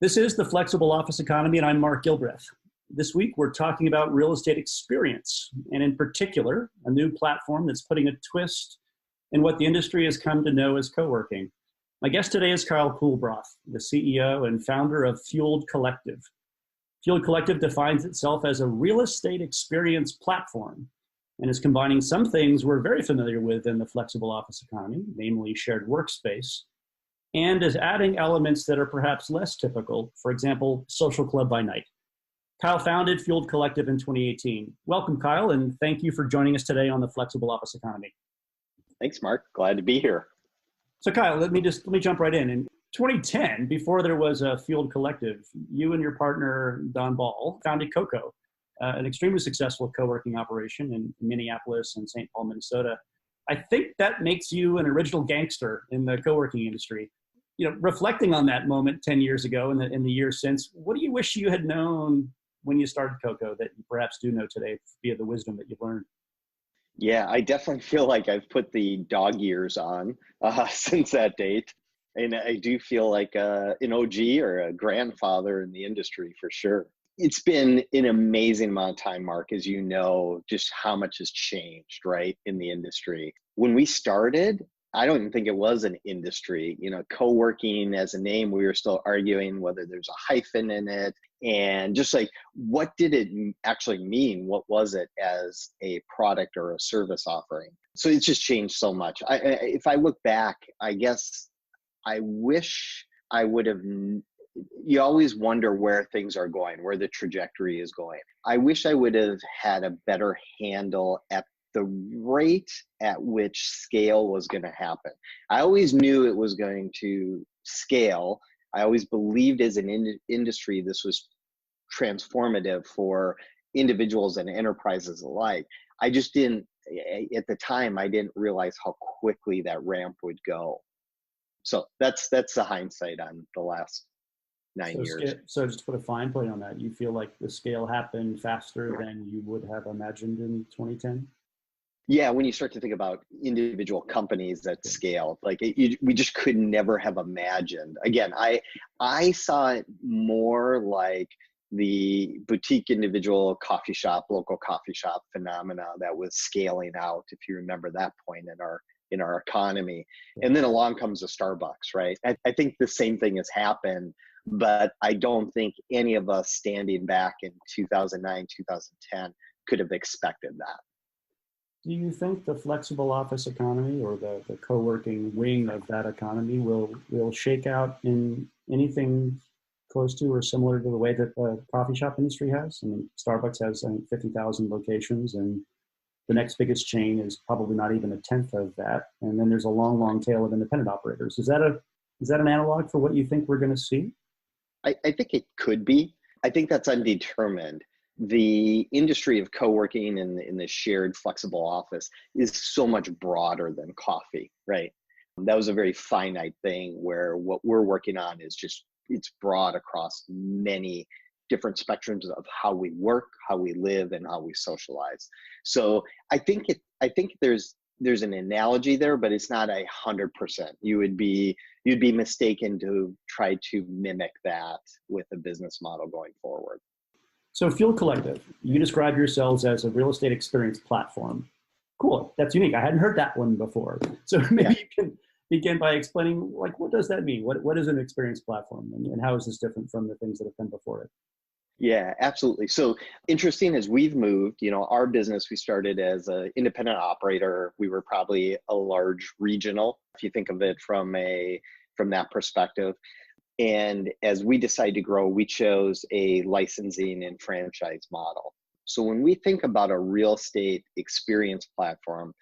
This is the Flexible Office Economy, and I'm Mark Gilbreath. This week, we're talking about real estate experience, and in particular, a new platform that's putting a twist in what the industry has come to know as co-working. My guest today is Kyle Coolbroth, the CEO and founder of Fueled Collective. Fueled Collective defines itself as a real estate experience platform and is combining some things we're very familiar with in the flexible office economy, namely shared workspace, and is adding elements that are perhaps less typical, for example, social club by night. Kyle founded Fueled Collective in 2018. Welcome, Kyle, and thank you for joining us today on the Flexible Office Economy. Thanks, Mark. Glad to be here. So Kyle, let me jump right in. In 2010, before there was a Fueled Collective, you and your partner, Don Ball, founded Coco, an extremely successful co-working operation in Minneapolis and St. Paul, Minnesota. I think that makes you an original gangster in the co-working industry. You know, reflecting on that moment 10 years ago and in the years since, what do you wish you had known when you started Coco that you perhaps do know today via the wisdom that you've learned? Yeah, I definitely feel like I've put the dog years on since that date. And I do feel like an OG or a grandfather in the industry for sure. It's been an amazing amount of time, Mark, as you know, just how much has changed, right, in the industry. When we started, I don't even think it was an industry. You know, co-working as a name, we were still arguing whether there's a hyphen in it. And just like, what did it actually mean? What was it as a product or a service offering? So it's just changed so much. If I look back, I guess I wish I would have, you always wonder where things are going, where the trajectory is going. I wish I would have had a better handle at the rate at which scale was going to happen. I always knew it was going to scale. I always believed as an industry this was transformative for individuals and enterprises alike. I just didn't, at the time, I didn't realize how quickly that ramp would go. So that's the hindsight on the last 9 years. So just to put a fine point on that, you feel like the scale happened faster than you would have imagined in 2010? Yeah, when you start to think about individual companies at scale, like we just could never have imagined. Again, I saw it more like the boutique individual coffee shop, local coffee shop phenomena that was scaling out, if you remember that point in our economy. And then along comes a Starbucks, right? I think the same thing has happened, but I don't think any of us standing back in 2009, 2010 could have expected that. Do you think the flexible office economy or the co-working wing of that economy will shake out in anything close to or similar to the way that the coffee shop industry has? I mean, Starbucks has 50,000 locations, and the next biggest chain is probably not even a tenth of that. And then there's a long, long tail of independent operators. Is that an analog for what you think we're going to see? I think it could be. I think that's undetermined. The industry of co-working in the shared flexible office is so much broader than coffee, right? That was a very finite thing where what we're working on is just, it's broad across many different spectrums of how we work, how we live, and how we socialize. So I think there's an analogy there, but it's not 100%. You'd be mistaken to try to mimic that with a business model going forward. So Fueled Collective, you describe yourselves as a real estate experience platform. Cool, that's unique. I hadn't heard that one before. So maybe you can begin by explaining, like, what does that mean? What is an experience platform, and how is this different from the things that have been before it? Yeah, absolutely. So interesting as we've moved, you know, our business, we started as an independent operator. We were probably a large regional, if you think of it from that perspective. And as we decided to grow, we chose a licensing and franchise model. So when we think about a real estate experience platform,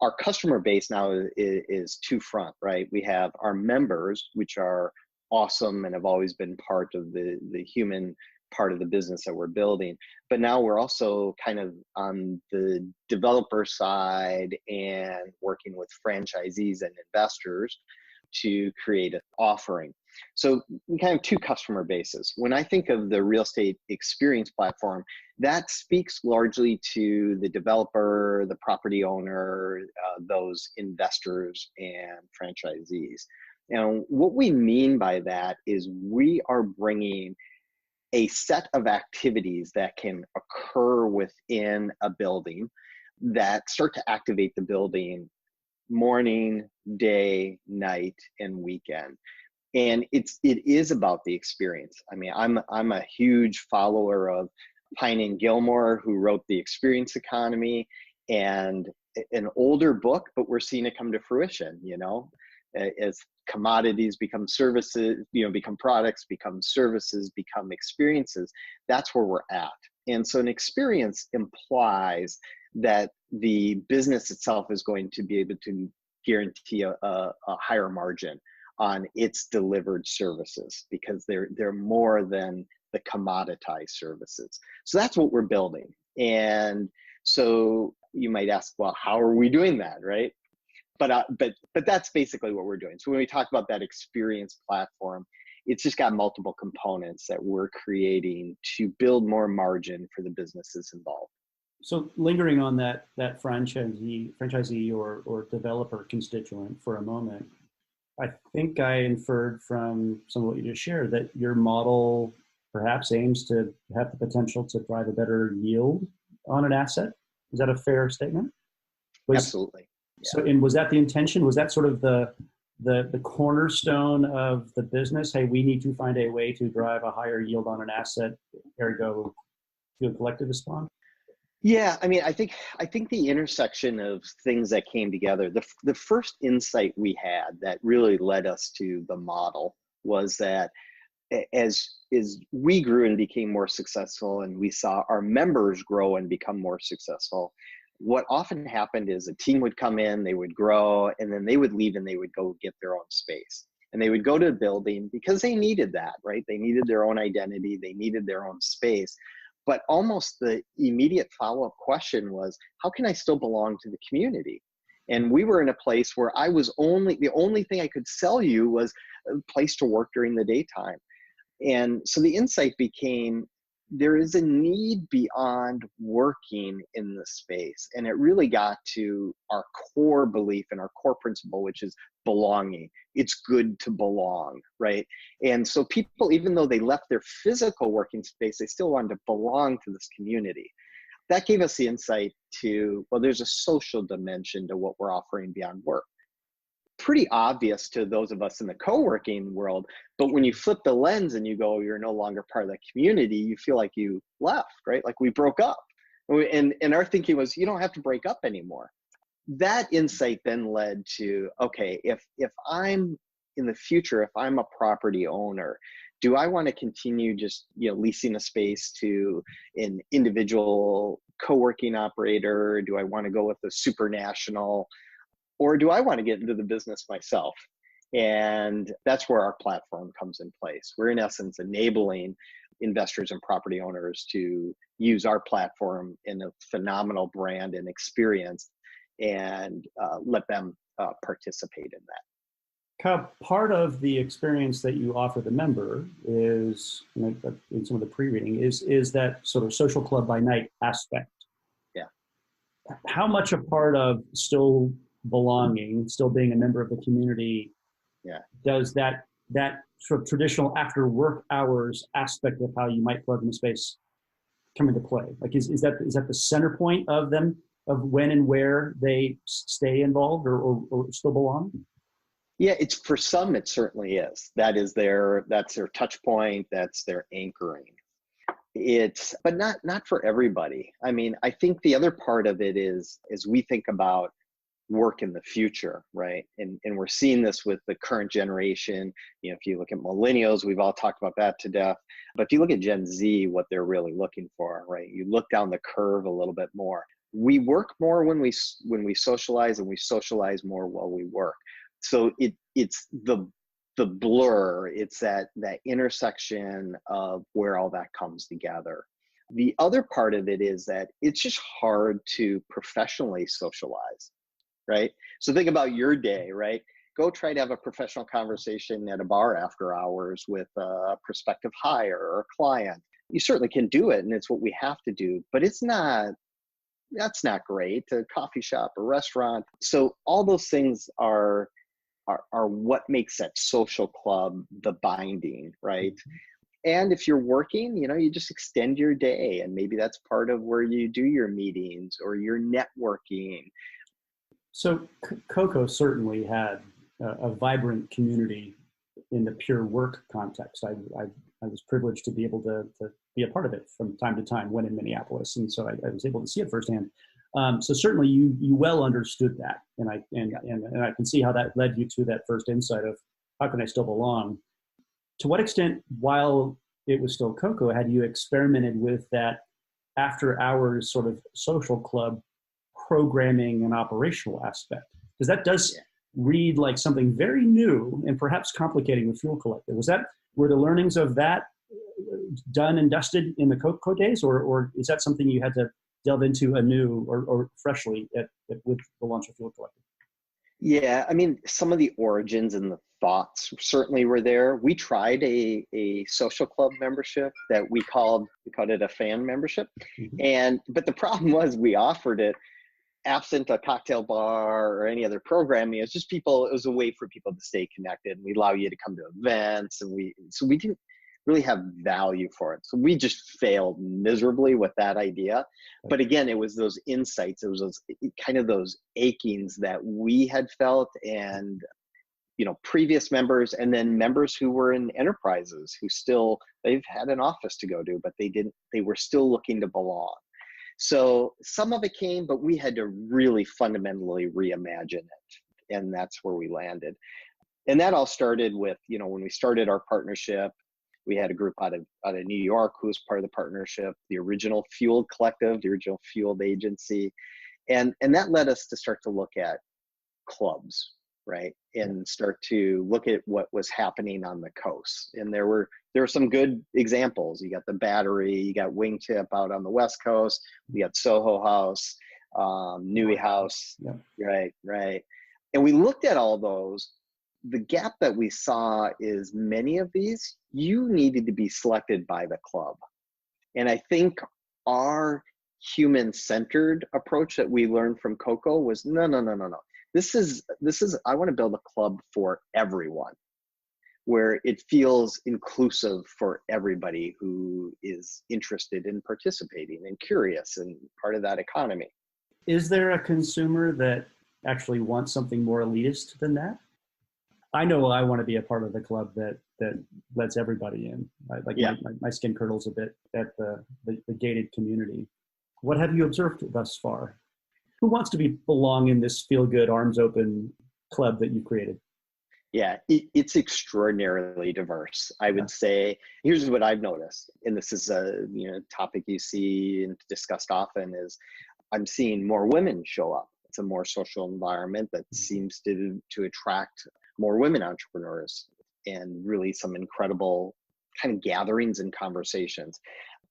our customer base now is two front, right? We have our members, which are awesome and have always been part of the human part of the business that we're building. But now we're also kind of on the developer side and working with franchisees and investors to create an offering. So we kind of have two customer bases. When I think of the real estate experience platform, that speaks largely to the developer, the property owner, those investors and franchisees. And what we mean by that is we are bringing a set of activities that can occur within a building that start to activate the building morning, day, night, and weekend. And it is about the experience. I mean, I'm a huge follower of Pine and Gilmore, who wrote The Experience Economy, and an older book, but we're seeing it come to fruition, as commodities become services, become products, become services, become experiences. That's where we're at. And so an experience implies that the business itself is going to be able to guarantee a higher margin on its delivered services, because they're more than the commoditized services. So that's what we're building. And so you might ask, well, how are we doing that, right? But that's basically what we're doing. So when we talk about that experience platform, it's just got multiple components that we're creating to build more margin for the businesses involved. So lingering on that franchisee or developer constituent for a moment, I think I inferred from some of what you just shared that your model perhaps aims to have the potential to drive a better yield on an asset. Is that a fair statement? Absolutely. Yeah. So, and was that the intention? Was that sort of the cornerstone of the business? Hey, we need to find a way to drive a higher yield on an asset, ergo to a collectivist bond? Yeah, I mean, I think the intersection of things that came together, the first insight we had that really led us to the model was that as we grew and became more successful, and we saw our members grow and become more successful, what often happened is a team would come in, they would grow, and then they would leave and they would go get their own space. And they would go to a building because they needed that, right? They needed their own identity, they needed their own space. But almost the immediate follow-up question was, how can I still belong to the community? And we were in a place where the only thing I could sell you was a place to work during the daytime. And so the insight became, there is a need beyond working in the space. And it really got to our core belief and our core principle, which is belonging. It's good to belong, right? And so people, even though they left their physical working space, they still wanted to belong to this community. That gave us the insight to, well, there's a social dimension to what we're offering beyond work. Pretty obvious to those of us in the co-working world, but when you flip the lens and you go, you're no longer part of that community, you feel like you left, right? Like we broke up. And our thinking was, you don't have to break up anymore. That insight then led to, okay, if I'm in the future, if I'm a property owner, do I want to continue just leasing a space to an individual co-working operator? Do I want to go with a super national? Or do I want to get into the business myself? And that's where our platform comes in place. We're in essence enabling investors and property owners to use our platform in a phenomenal brand and experience, and let them participate in that. Part of the experience that you offer the member is, in some of the pre-reading, is that sort of social club by night aspect. Yeah. How much a part of still belonging, still being a member of the community, does that sort of traditional after work hours aspect of how you might plug in the space come into play? Like, is that the center point of them, of when and where they stay involved or still belong? Yeah, it's, for some it certainly is. That's their touch point, that's their anchoring. But not for everybody. I mean, I think the other part of it is we think about work in the future, right? And we're seeing this with the current generation. If you look at millennials, we've all talked about that to death. But if you look at Gen Z, what they're really looking for, right? You look down the curve a little bit more. We work more when we socialize, and we socialize more while we work. So it's the blur. It's that intersection of where all that comes together. The other part of it is that it's just hard to professionally socialize. Right? So think about your day, right? Go try to have a professional conversation at a bar after hours with a prospective hire or a client. You certainly can do it, and it's what we have to do, but that's not great. A coffee shop, a restaurant. So all those things are are what makes that social club the binding, right? And if you're working, you just extend your day, and maybe that's part of where you do your meetings or your networking. So Coco certainly had a vibrant community in the pure work context. I was privileged to be able to be a part of it from time to time when in Minneapolis, and so I was able to see it firsthand. So certainly you well understood that, and I can see how that led you to that first insight of how can I still belong. To what extent, while it was still Coco, had you experimented with that after hours sort of social club programming and operational aspect? Because that does read like something very new and perhaps complicating with Fuel Collective. Were the learnings of that done and dusted in the Coco days, or is that something you had to delve into anew or freshly with the launch of Fuel Collective? Yeah, I mean, some of the origins and the thoughts certainly were there. We tried a social club membership that we called it a fan membership. But the problem was we offered it absent a cocktail bar or any other programming. It was a way for people to stay connected. And we allow you to come to events, and we didn't really have value for it. So we just failed miserably with that idea. But again, it was those insights, it was those achings that we had felt, and previous members, and then members who were in enterprises who they've had an office to go to, but they were still looking to belong. So some of it came, but we had to really fundamentally reimagine it. And that's where we landed. And that all started with, when we started our partnership, we had a group out of New York who was part of the partnership, the original Fueled Collective, the original Fueled agency. And that led us to start to look at clubs, right? And start to look at what was happening on the coast. And there were some good examples. You got the Battery, you got Wingtip out on the West Coast, we got Soho House, Nui House, right. And we looked at all those. The gap that we saw is many of these, you needed to be selected by the club. And I think our human-centered approach that we learned from Coco was no. This is I want to build a club for everyone, where it feels inclusive for everybody who is interested in participating and curious and part of that economy. Is there a consumer that actually wants something more elitist than that? I know I want to be a part of the club that lets everybody in. My skin curdles a bit at the gated community. What have you observed thus far? Who wants to belong in this feel-good, arms open club that you've created? Yeah, it's extraordinarily diverse. I would say, here's what I've noticed, and this is a topic you see and discussed often, is I'm seeing more women show up. It's a more social environment that seems to attract more women entrepreneurs, and really some incredible kind of gatherings and conversations.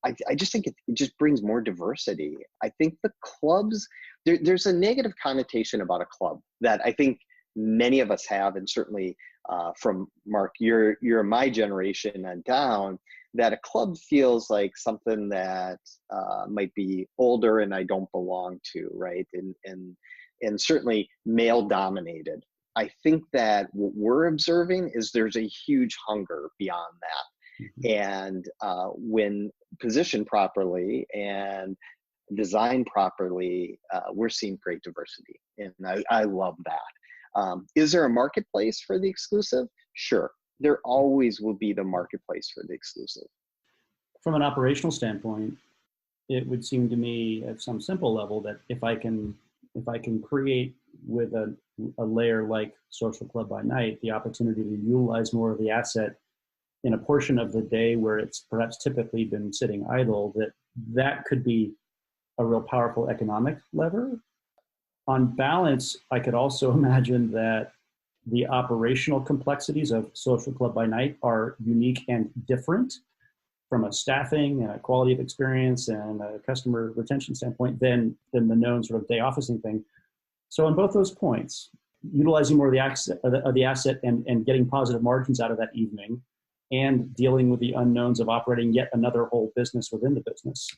I just think it just brings more diversity. I think the clubs, there's a negative connotation about a club that I think many of us have, and certainly from Mark, you're my generation and down, that a club feels like something that might be older and I don't belong to, right? And certainly male dominated. I think that what we're observing is there's a huge hunger beyond that. And when positioned properly and designed properly, we're seeing great diversity. And I love that. Is there a marketplace for the exclusive? Sure. There always will be the marketplace for the exclusive. From an operational standpoint, it would seem to me at some simple level that if I can create with a layer like Social Club by Night, the opportunity to utilize more of the asset in a portion of the day where it's perhaps typically been sitting idle, that could be a real powerful economic lever. On balance, I could also imagine that the operational complexities of Social Club by Night are unique and different from a staffing and a quality of experience and a customer retention standpoint than the known sort of day officing thing. So on both those points, utilizing more of the asset and getting positive margins out of that evening, and dealing with the unknowns of operating yet another whole business within the business.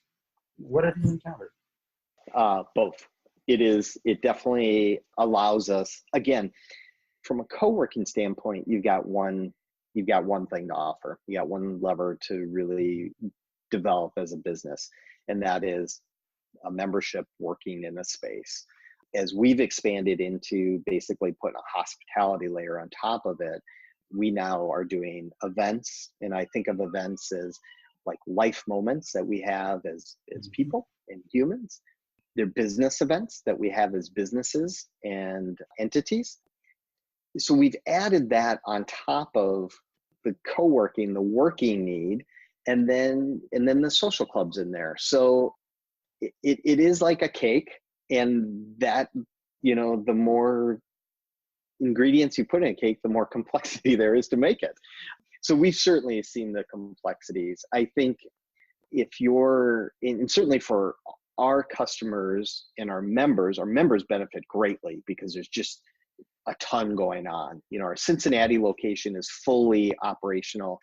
What have you encountered? Both. It definitely allows us, again, from a co-working standpoint, you've got one thing to offer. You got one lever to really develop as a business, and that is a membership working in a space. As we've expanded into basically putting a hospitality layer on top of it, we now are doing events. And I think of events as like life moments that we have as people and humans. They're business events that we have as businesses and entities. So we've added that on top of the co-working, the working need, and then the social clubs in there. So it is like a cake, and that, the more ingredients you put in a cake, the more complexity there is to make it. So we've certainly seen the complexities. I think if you're, and certainly for our customers and our members benefit greatly because there's just a ton going on. Our Cincinnati location is fully operational.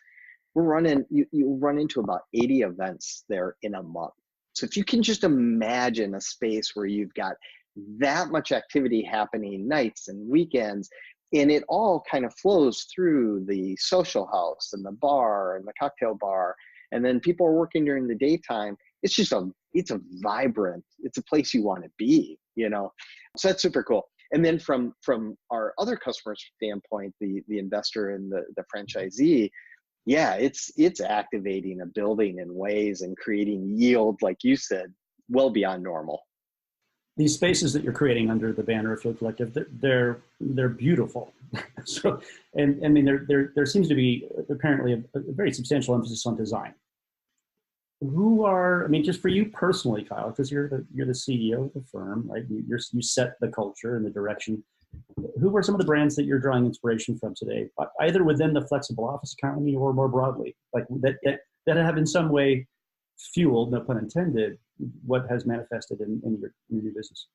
We're running, you run into about 80 events there in a month. So if you can just imagine a space where you've got that much activity happening nights and weekends, and it all kind of flows through the social house and the bar and the cocktail bar, and then people are working during the daytime, it's a vibrant, it's a place you want to be, So that's super cool. And then from our other customers' standpoint, the investor and the franchisee, yeah, it's activating a building in ways and creating yield, like you said, well beyond normal. These spaces that you're creating under the banner of Field Collective, they're beautiful. So, and I mean, there seems to be apparently a very substantial emphasis on design. Just for you personally, Kyle, because you're the CEO of the firm, right? You set the culture and the direction. Who are some of the brands that you're drawing inspiration from today, either within the flexible office economy or more broadly, like that have in some way fueled, no pun intended, what has manifested in your new business?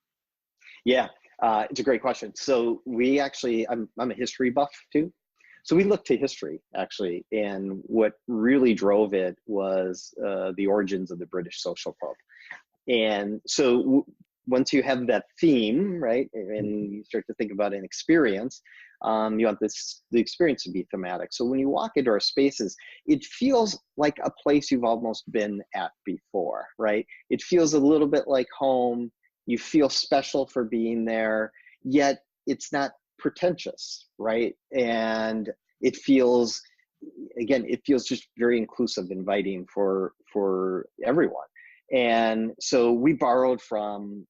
Yeah, it's a great question. So we actually, I'm a history buff too. So we looked to history actually, and what really drove it was the origins of the British Social Club. And so once you have that theme, right, and you start to think about an experience, you want the experience to be thematic. So when you walk into our spaces, it feels like a place you've almost been at before, right? It feels a little bit like home. You feel special for being there, yet it's not pretentious, right? And it feels just very inclusive, inviting for everyone. And so we borrowed from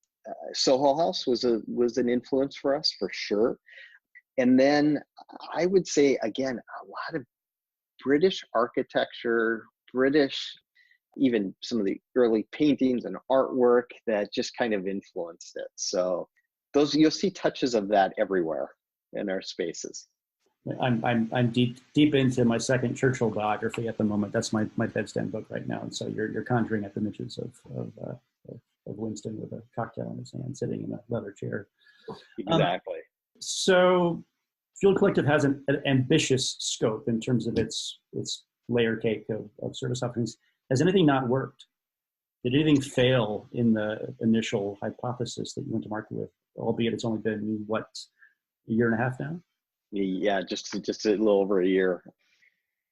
Soho House was an influence for us for sure. And then I would say, again, a lot of British architecture, even some of the early paintings and artwork that just kind of influenced it. So you'll see touches of that everywhere in our spaces. I'm deep into my second Churchill biography at the moment. That's my bedstand book right now. And so you're conjuring up images of Winston with a cocktail in his hand, sitting in a leather chair. Exactly. So Field Collective has an ambitious scope in terms of its layer cake of service offerings. Has anything not worked? Did anything fail in the initial hypothesis that you went to market with, albeit it's only been, a year and a half now? Yeah, just a little over a year.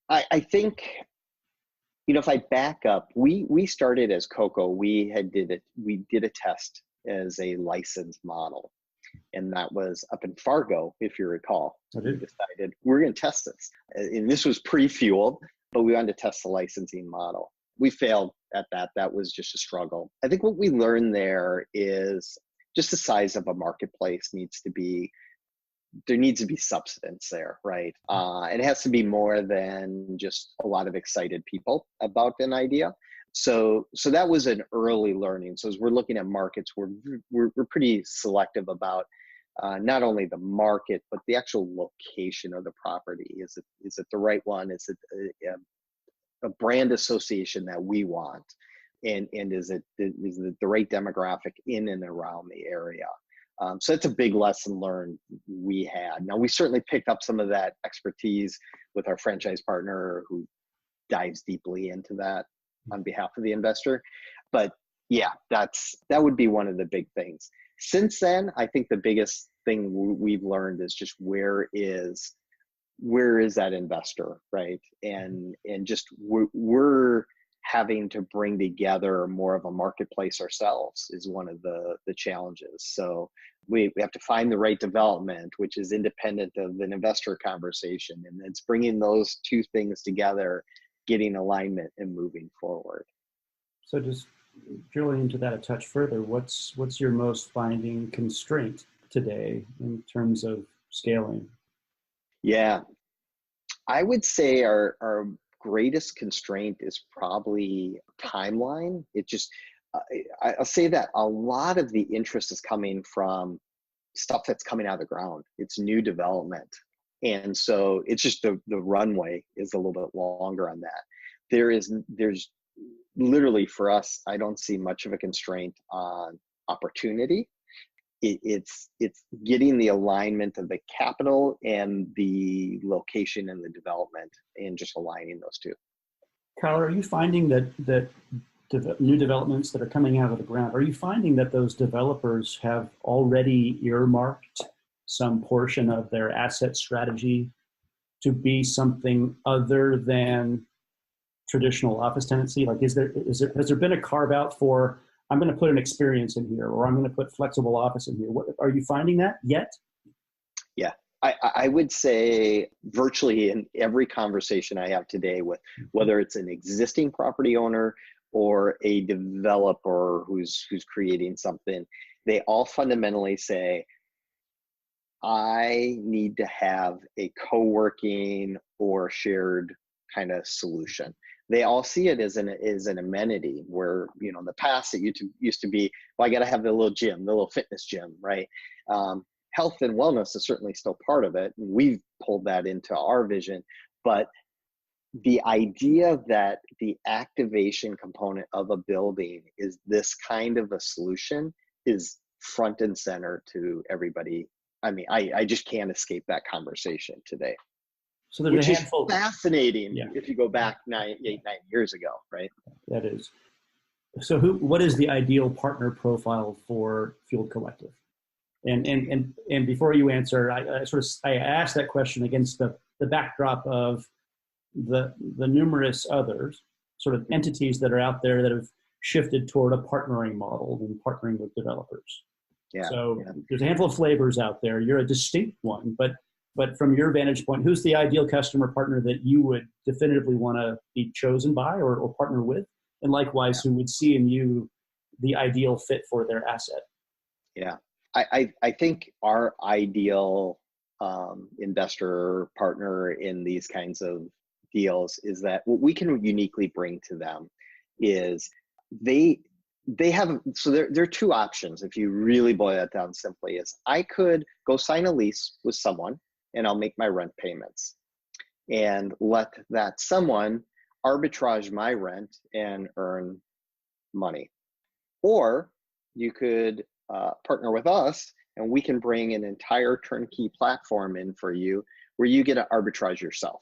I think, if I back up, we started as Coco. We did a test as a licensed model, and that was up in Fargo, if you recall. We decided we're going to test this, and this was pre-fueled, but we wanted to test the licensing model. We failed at that. That was just a struggle. I think what we learned there is just the size of a marketplace there needs to be substance there, right? It has to be more than just a lot of excited people about an idea. So that was an early learning. So as we're looking at markets, we're pretty selective about not only the market, but the actual location of the property. Is it the right one? Is it a brand association that we want? And is it the right demographic in and around the area? So that's a big lesson learned we had. Now, we certainly picked up some of that expertise with our franchise partner who dives deeply into that on behalf of the investor. But yeah, that would be one of the big things. Since then, I think the biggest thing we've learned is just where is that investor, right? And just we're having to bring together more of a marketplace ourselves is one of the challenges. So we have to find the right development, which is independent of an investor conversation, and it's bringing those two things together, getting alignment and moving forward. So just drilling into that a touch further, what's your most finding constraint today in terms of scaling? Yeah, I would say our greatest constraint is probably timeline. It just, I'll say that a lot of the interest is coming from stuff that's coming out of the ground. It's new development. And so it's just the runway is a little bit longer on that. There's literally for us, I don't see much of a constraint on opportunity. It's getting the alignment of the capital and the location and the development and just aligning those two. Kyle, are you finding that new developments that are coming out of the ground, are you finding that those developers have already earmarked some portion of their asset strategy to be something other than traditional office tenancy? Like, has there been a carve out for, I'm going to put an experience in here, or I'm going to put flexible office in here? Are you finding that yet? Yeah, I would say virtually in every conversation I have today with whether it's an existing property owner or a developer who's creating something, they all fundamentally say, I need to have a co-working or shared kind of solution. They all see it as an amenity where, you know, in the past it used to be, well, I got to have the little gym, the little fitness gym, right? Health and wellness is certainly still part of it. And we've pulled that into our vision, but the idea that the activation component of a building is this kind of a solution is front and center to everybody. I mean, I just can't escape that conversation today. So there's which a handful. Is fascinating. Yeah. If you go back 8-9 years ago, right? That is. So what is the ideal partner profile for Fueled Collective? And before you answer, I asked that question against the backdrop of the numerous others sort of entities that are out there that have shifted toward a partnering model and partnering with developers. Yeah. So there's a handful of flavors out there. You're a distinct one, but from your vantage point, who's the ideal customer partner that you would definitively want to be chosen by or partner with? And likewise, who would see in you the ideal fit for their asset? Yeah, I think our ideal investor partner in these kinds of deals is that what we can uniquely bring to them is they have, so there are two options. If you really boil that down simply, is I could go sign a lease with someone and I'll make my rent payments and let that someone arbitrage my rent and earn money. Or you could partner with us and we can bring an entire turnkey platform in for you where you get to arbitrage yourself.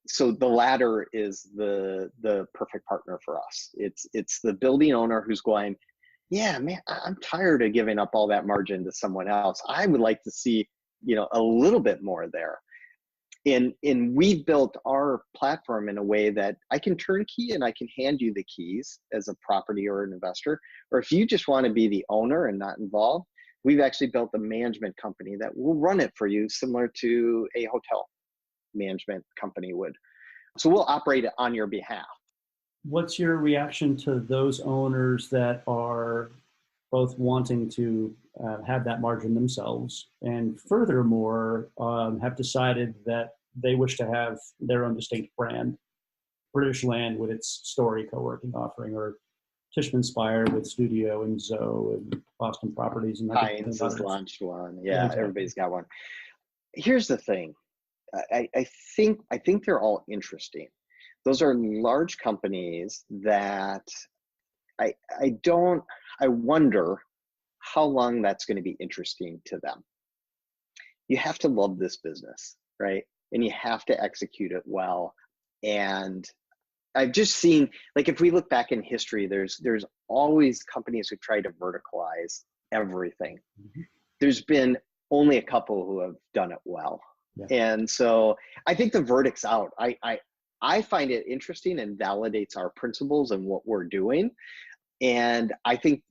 So the latter is the perfect partner for us. It's the building owner who's going, yeah, man, I'm tired of giving up all that margin to someone else. I would like to see, you know, a little bit more there. And we built our platform in a way that I can turnkey and I can hand you the keys as a property or an investor. Or if you just want to be the owner and not involved, we've actually built a management company that will run it for you, similar to a hotel management company would. So we'll operate it on your behalf. What's your reaction to those owners that are both wanting to have that margin themselves and furthermore have decided that they wish to have their own distinct brand? British Land with its Story co-working offering, or Tishman Spire with Studio and Zoe and Boston Properties. And Hines has launched one. Yeah, exactly. Everybody's got one. Here's the thing. I think they're all interesting. Those are large companies that I wonder how long that's going to be interesting to them. You have to love this business, right? And you have to execute it well. And I've just seen, like, if we look back in history, there's always companies who try to verticalize everything. Mm-hmm. There's been only a couple who have done it well. Yeah. And so I think the verdict's out. I find it interesting and validates our principles and what we're doing. And I think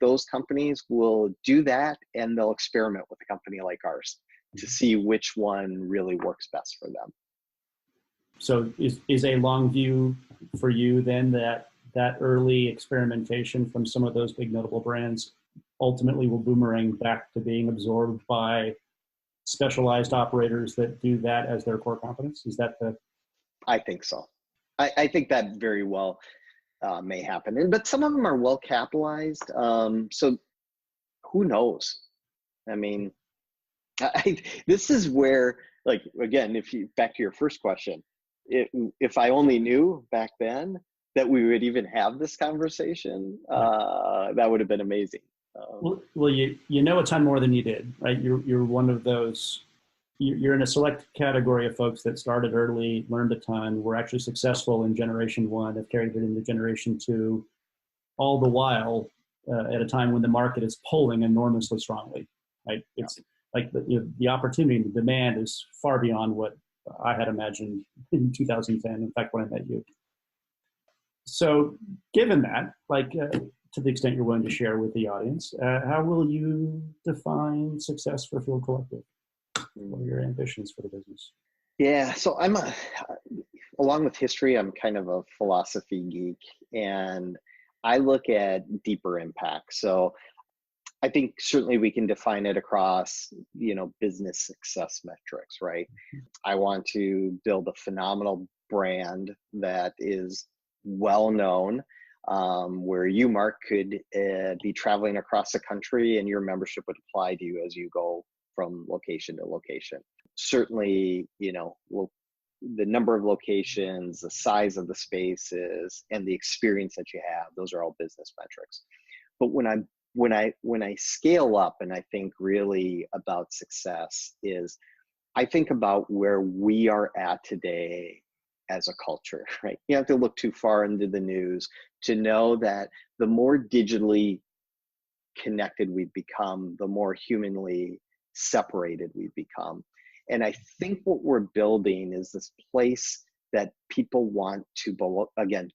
those companies will do that, and they'll experiment with a company like ours to see which one really works best for them. So is a long view for you then that early experimentation from some of those big notable brands ultimately will boomerang back to being absorbed by specialized operators that do that as their core competence? Is that the... I think so. I think that very well may happen. But some of them are well capitalized. So who knows? I mean, this is where, like, again, back to your first question, if I only knew back then that we would even have this conversation, that would have been amazing. Well, you know a ton more than you did, right? You're one of those. You're in a select category of folks that started early, learned a ton, were actually successful in generation one, have carried it into generation two, all the while at a time when the market is pulling enormously strongly, right? It's like the opportunity, the demand is far beyond what I had imagined in 2010, in fact, when I met you. So given that, like, to the extent you're willing to share with the audience, how will you define success for Field Collective? What are your ambitions for the business? Yeah, so along with history, I'm kind of a philosophy geek, and I look at deeper impact. So I think certainly we can define it across, business success metrics, right? I want to build a phenomenal brand that is well known, where you, Mark, could be traveling across the country and your membership would apply to you as you go from location to location. Certainly, the number of locations, the size of the spaces, and the experience that you have, those are all business metrics. But when I scale up and I think really about success, is I think about where we are at today as a culture, right? You don't have to look too far into the news to know that the more digitally connected we've become, the more humanly separated we've become. And I think what we're building is this place that people want to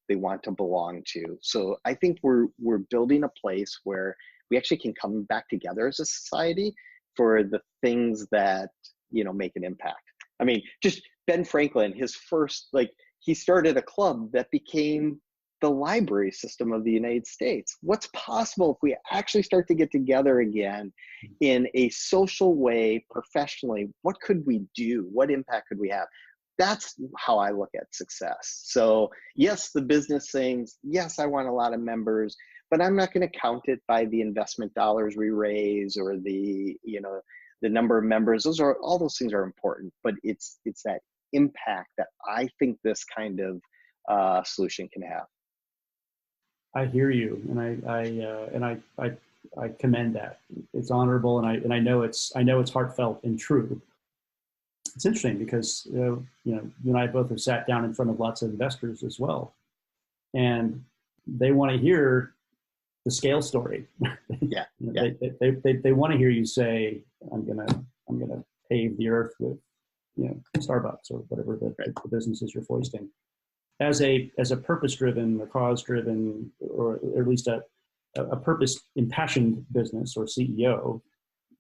they want to belong to. So I think we're building a place where we actually can come back together as a society for the things that, make an impact. I mean, just Ben Franklin, his first, he started a club that became the library system of the United States. What's possible if we actually start to get together again in a social way, professionally? What could we do? What impact could we have? That's how I look at success. So yes, the business things, yes, I want a lot of members, but I'm not going to count it by the investment dollars we raise or the number of members. All those things are important, but it's that impact that I think this kind of solution can have. I hear you, and I commend that. It's honorable, and I know it's heartfelt and true. It's interesting because you and I both have sat down in front of lots of investors as well, and they want to hear the scale story. Yeah, They want to hear you say, "I'm gonna pave the earth with Starbucks or whatever the businesses you're foisting." As a purpose-driven, a cause-driven, or at least a purpose-impassioned business or CEO,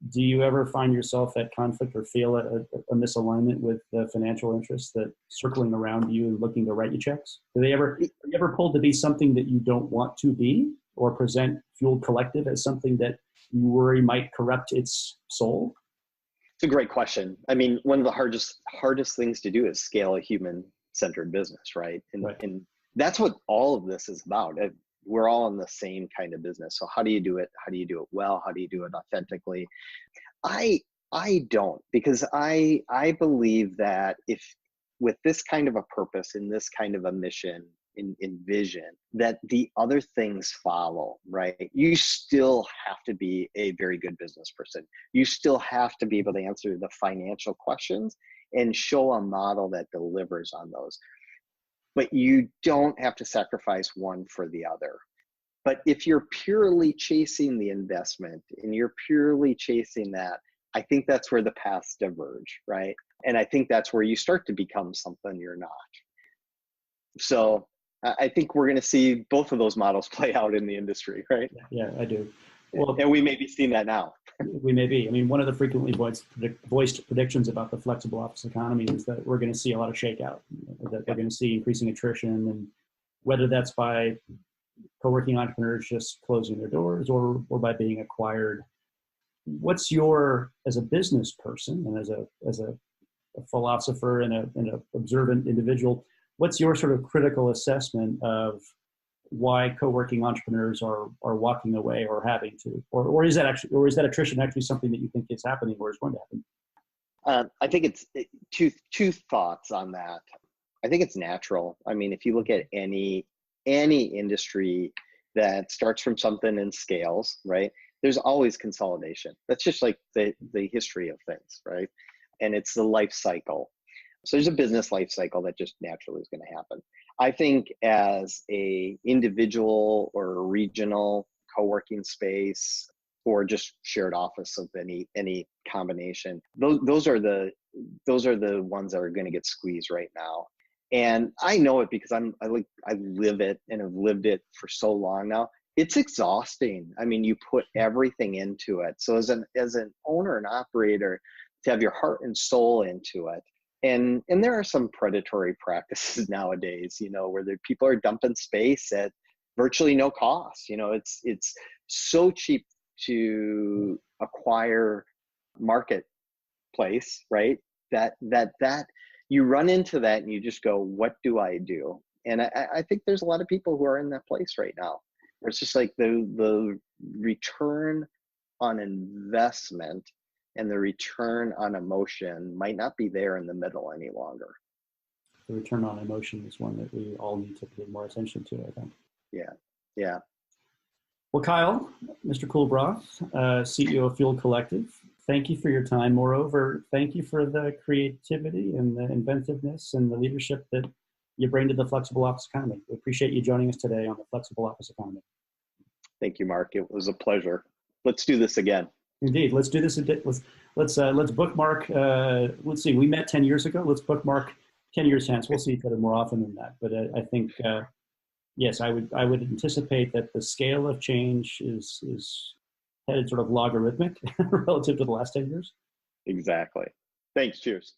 do you ever find yourself at conflict or feel a misalignment with the financial interests that circling around you and looking to write you checks? Are you ever pulled to be something that you don't want to be, or present Fueled Collective as something that you worry might corrupt its soul? It's a great question. I mean, one of the hardest things to do is scale a human-centered business, right? And that's what all of this is about. We're all in the same kind of business. So how do you do it? How do you do it well? How do you do it authentically? I don't, because I believe that if with this kind of a purpose and this kind of a mission in vision, that the other things follow, right? You still have to be a very good business person. You still have to be able to answer the financial questions and show a model that delivers on those. But you don't have to sacrifice one for the other. But if you're purely chasing the investment and you're purely chasing that, I think that's where the paths diverge, right? And I think that's where you start to become something you're not. So I think we're going to see both of those models play out in the industry, right? Yeah, I do. Well, and we may be seeing that now. We may be. I mean, one of the frequently voiced predictions about the flexible office economy is that we're going to see a lot of shakeout, that we're going to see increasing attrition, and whether that's by co-working entrepreneurs just closing their doors or by being acquired. What's your, as a business person and as a philosopher and an observant individual, what's your sort of critical assessment of why co-working entrepreneurs are walking away or having to, or is that attrition actually something that you think is happening or is going to happen? I think it's two thoughts on that. I think it's natural. I mean, if you look at any industry that starts from something and scales, right? There's always consolidation. That's just like the history of things, right? And it's the life cycle. So there's a business life cycle that just naturally is going to happen. I think as a individual or a regional co-working space or just shared office of any combination, those are the ones that are going to get squeezed right now. And I know it because I live it and have lived it for so long now. It's exhausting. I mean, you put everything into it. So as an owner and operator, to have your heart and soul into it. And there are some predatory practices nowadays, where people are dumping space at virtually no cost. It's so cheap to acquire marketplace, right? That you run into that and you just go, what do I do? And I think there's a lot of people who are in that place right now. It's just like the return on investment and the return on emotion might not be there in the middle any longer. The return on emotion is one that we all need to pay more attention to, I think. Yeah. Well, Kyle, Mr. Coolbroth, CEO of Fuel Collective, thank you for your time. Moreover, thank you for the creativity and the inventiveness and the leadership that you bring to the flexible office economy. We appreciate you joining us today on the flexible office economy. Thank you, Mark. It was a pleasure. Let's do this again. Indeed, let's do this. Let's bookmark. Let's see. We met 10 years ago. Let's bookmark 10 years hence. We'll see each other more often than that. But I think yes, I would anticipate that the scale of change is headed sort of logarithmic relative to the last 10 years. Exactly. Thanks. Cheers.